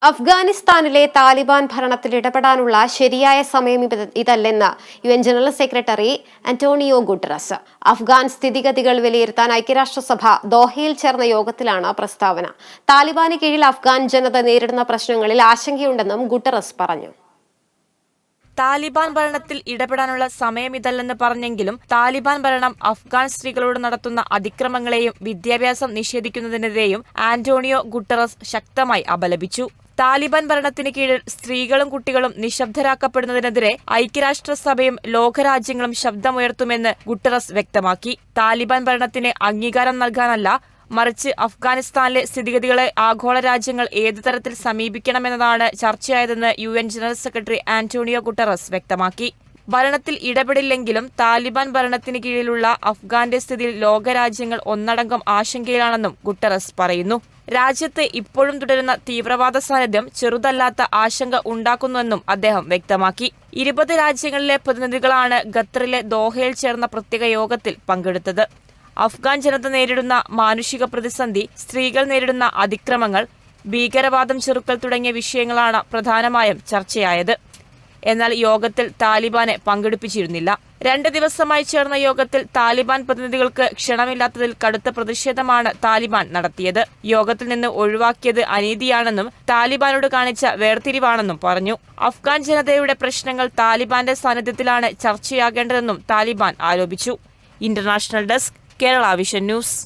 അഫ്ഗാനിസ്ഥാനിലെ താലിബാൻ ഭരണത്തിൽ ഇടപെടാനുള്ള ശരിയായ സമയം ഇതല്ലെന്ന് UN general secretary Antonio Guterres. Afghan സ്ഥിതിഗതികൾ വിലയിരുത്താൻ ഐക്യരാഷ്ട്രസഭ ദോഹയിൽ ചേർന്ന യോഗത്തിലാണ് പ്രസ്താവന. താലിബാന് കീഴിൽ അഫ്ഗാൻ ജനത നേരിടുന്ന പ്രശ്നങ്ങളിൽ ആശങ്കയുണ്ടെന്നും ഗുട്ടറസ് പറഞ്ഞു. താലിബാൻ ഭരണത്തിൽ ഇടപെടാനുള്ള സമയമിതല്ലെന്ന് പറഞ്ഞെങ്കിലും താലിബാൻ ഭരണം അഫ്ഗാൻ സ്ത്രീകളോട് നടത്തുന്ന അതിക്രമങ്ങളെയും വിദ്യാഭ്യാസം നിഷേധിക്കുന്നതിനെതിരെയും ആന്റോണിയോ ഗുട്ടറസ് ശക്തമായി അപലപിച്ചു. താലിബാൻ ഭരണത്തിന് കീഴിൽ സ്ത്രീകളും കുട്ടികളും നിശബ്ദരാക്കപ്പെടുന്നതിനെതിരെ ഐക്യരാഷ്ട്രസഭയും ലോകരാജ്യങ്ങളും ശബ്ദമുയർത്തുമെന്ന് ഗുട്ടറസ് വ്യക്തമാക്കി. താലിബാൻ ഭരണത്തിന് അംഗീകാരം നൽകാനല്ല, മറിച്ച് അഫ്ഗാനിസ്ഥാനിലെ സ്ഥിതിഗതികളെ ആഗോള രാജ്യങ്ങൾ ഏതു തരത്തിൽ സമീപിക്കണമെന്നതാണ് ചർച്ചയായതെന്ന് UN general secretary Antonio Guterres വ്യക്തമാക്കി. ഭരണത്തിൽ ഇടപെടില്ലെങ്കിലും താലിബാൻ ഭരണത്തിന് കീഴിലുള്ള അഫ്ഗാന്റെ സ്ഥിതിയിൽ ലോകരാജ്യങ്ങൾ ഒന്നടങ്കം ആശങ്കയിലാണെന്നും ഗുട്ടറസ് പറയുന്നു. രാജ്യത്ത് ഇപ്പോഴും തുടരുന്ന തീവ്രവാദ സാന്നിധ്യം ചെറുതല്ലാത്ത ആശങ്ക ഉണ്ടാക്കുന്നുവെന്നും അദ്ദേഹം വ്യക്തമാക്കി. 20 രാജ്യങ്ങളിലെ പ്രതിനിധികളാണ് ഖത്തറിലെ ദോഹയിൽ ചേർന്ന പ്രത്യേക യോഗത്തിൽ പങ്കെടുത്തത്. അഫ്ഗാൻ ജനത നേരിടുന്ന മാനുഷിക പ്രതിസന്ധി, സ്ത്രീകൾ നേരിടുന്ന അതിക്രമങ്ങൾ, ഭീകരവാദം ചെറുക്കൽ തുടങ്ങിയ വിഷയങ്ങളാണ് പ്രധാനമായും ചർച്ചയായത്. എന്നാൽ യോഗത്തിൽ താലിബാനെ പങ്കെടുപ്പിച്ചിരുന്നില്ല. 2 ദിവസമായി ചേർന്ന യോഗത്തിൽ താലിബാൻ പ്രതിനിധികൾക്ക് ക്ഷണമില്ലാത്തതിൽ കടുത്ത പ്രതിഷേധമാണ് താലിബാൻ നടത്തിയത്. യോഗത്തിൽ നിന്ന് ഒഴിവാക്കിയത് അനീതിയാണെന്നും താലിബാനോട് കാണിച്ച വേർതിരിവാണെന്നും പറഞ്ഞു. അഫ്ഗാൻ ജനതയുടെ പ്രശ്നങ്ങൾ താലിബാന്റെ സാന്നിധ്യത്തിലാണ് ചർച്ചയാകേണ്ടതെന്നും താലിബാൻ ആരോപിച്ചു. International desk, Kerala vision news.